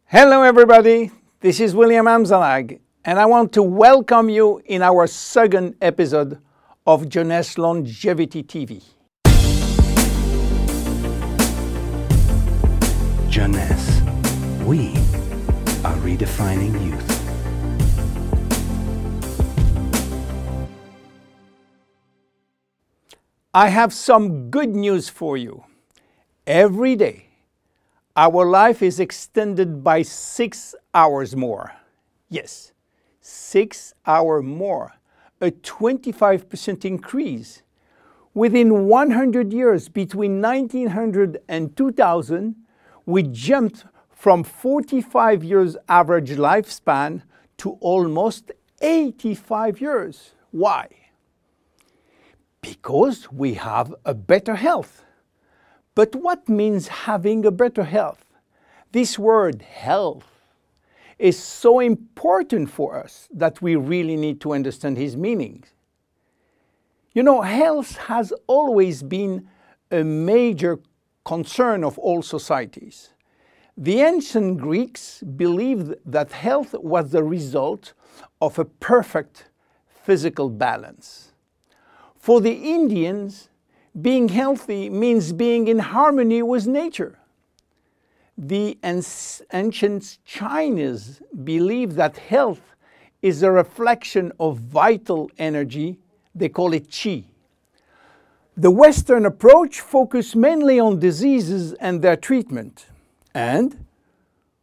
Hello everybody, this is William Amzalag, and I want to welcome you in our second episode of Jeunesse Longevity TV. Jeunesse, we are redefining youth. I have some good news for you. Every day, our life is extended by 6 hours more. Yes, 6 hours more, a 25% increase. Within 100 years, between 1900 and 2000, we jumped from 45 years average lifespan to almost 85 years. Why? Because we have a better health. But what means having a better health? This word health is so important for us that we really need to understand his meaning. You know, health has always been a major concern of all societies. The ancient Greeks believed that health was the result of a perfect physical balance. For the Indians, being healthy means being in harmony with nature. The ancient Chinese believed that health is a reflection of vital energy. They call it qi. The Western approach focused mainly on diseases and their treatment. And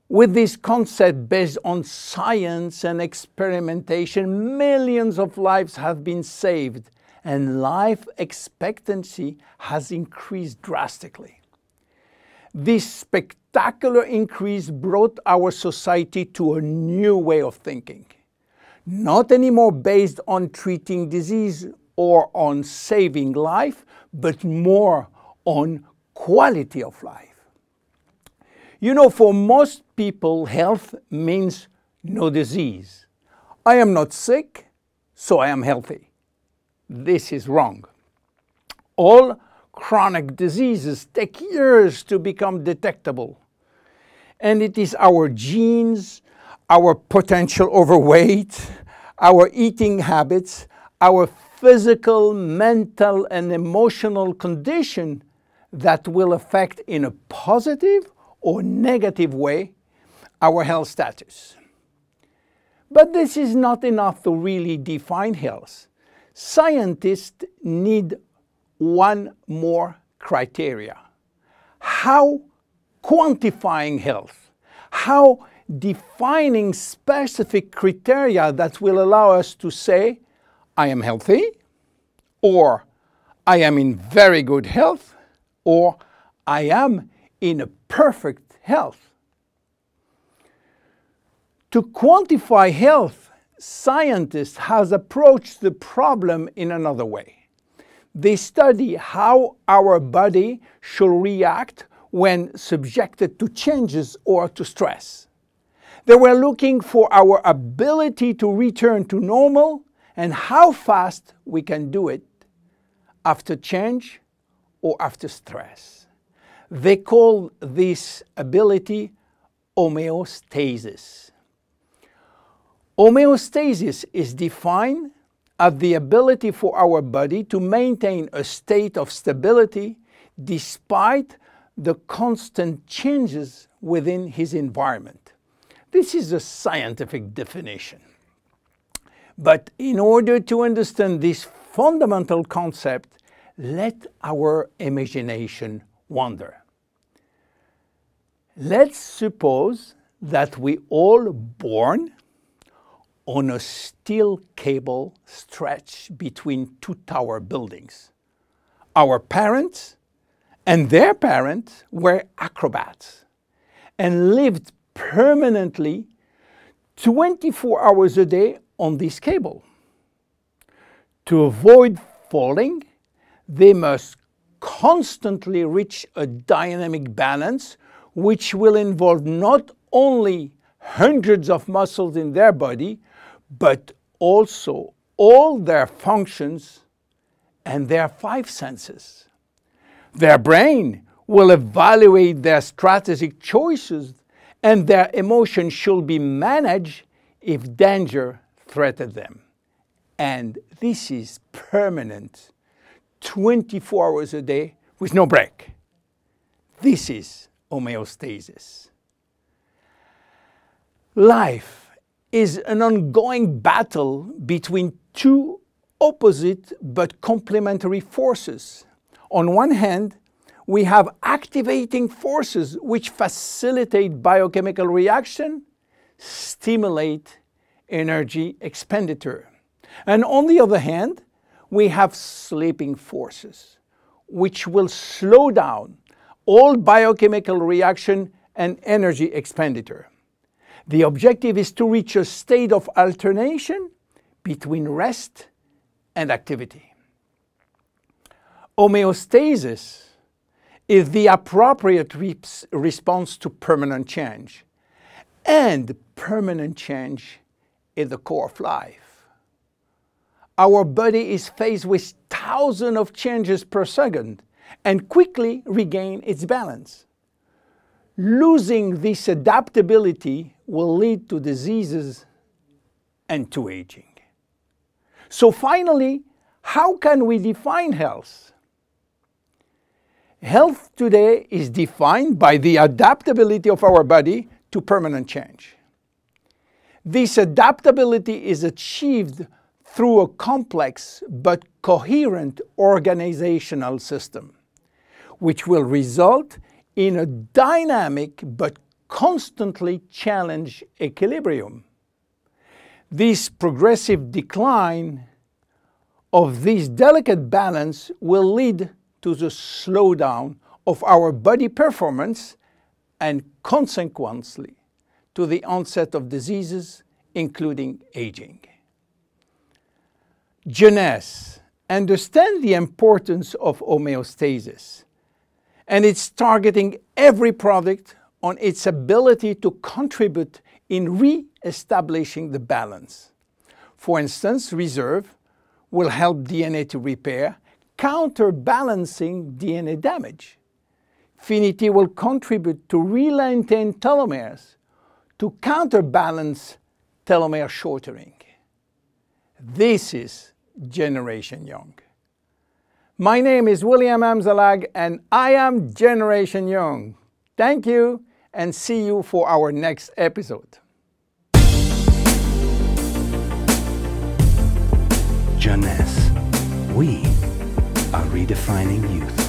with this concept based on science and experimentation, millions of lives have been saved and life expectancy has increased drastically. This spectacular increase brought our society to a new way of thinking, not anymore based on treating disease or on saving life, but more on quality of life. You know, for most people, health means no disease. I am not sick, so I am healthy. This is wrong. All chronic diseases take years to become detectable. And it is our genes, our potential overweight, our eating habits, our physical, mental, and emotional condition that will affect in a positive or negative way our health status. But this is not enough to really define health. Scientists need one more criteria. How quantifying health, how defining specific criteria that will allow us to say, I am healthy, or I am in very good health, or I am in a perfect health. To quantify health, scientists have approached the problem in another way. They study how our body should react when subjected to changes or to stress. They were looking for our ability to return to normal and how fast we can do it after change or after stress. They call this ability homeostasis. Homeostasis is defined as the ability for our body to maintain a state of stability despite the constant changes within his environment. This is a scientific definition. But in order to understand this fundamental concept, let our imagination wander. Let's suppose that we all born on a steel cable stretched between two tower buildings. Our parents and their parents were acrobats and lived permanently 24 hours a day on this cable. To avoid falling, they must constantly reach a dynamic balance, which will involve not only hundreds of muscles in their body, but also all their functions and their 5 senses. Their brain will evaluate their strategic choices and their emotions should be managed if danger threatens them. And this is permanent, 24 hours a day with no break. This is homeostasis. Life is an ongoing battle between two opposite but complementary forces. On one hand, we have activating forces which facilitate biochemical reaction, stimulate energy expenditure. And on the other hand, we have sleeping forces which will slow down all biochemical reaction and energy expenditure. The objective is to reach a state of alternation between rest and activity. Homeostasis is the appropriate response to permanent change. And permanent change is the core of life. Our body is faced with thousands of changes per second and quickly regain its balance. Losing this adaptability will lead to diseases and to aging. So finally, how can we define health? Health today is defined by the adaptability of our body to permanent change. This adaptability is achieved through a complex but coherent organizational system, which will result in a dynamic but constantly challenged equilibrium. This progressive decline of this delicate balance will lead to the slowdown of our body performance and consequently to the onset of diseases, including aging. Jeunesse understands the importance of homeostasis, and it's targeting every product on its ability to contribute in re-establishing the balance. For instance, Reserve will help DNA to repair, counterbalancing DNA damage. Finity will contribute to re-lengthen telomeres to counterbalance telomere shortening. This is Generation Young. My name is William Amzalag and I am Generation Young. Thank you and see you for our next episode. Jeunesse. We are redefining youth.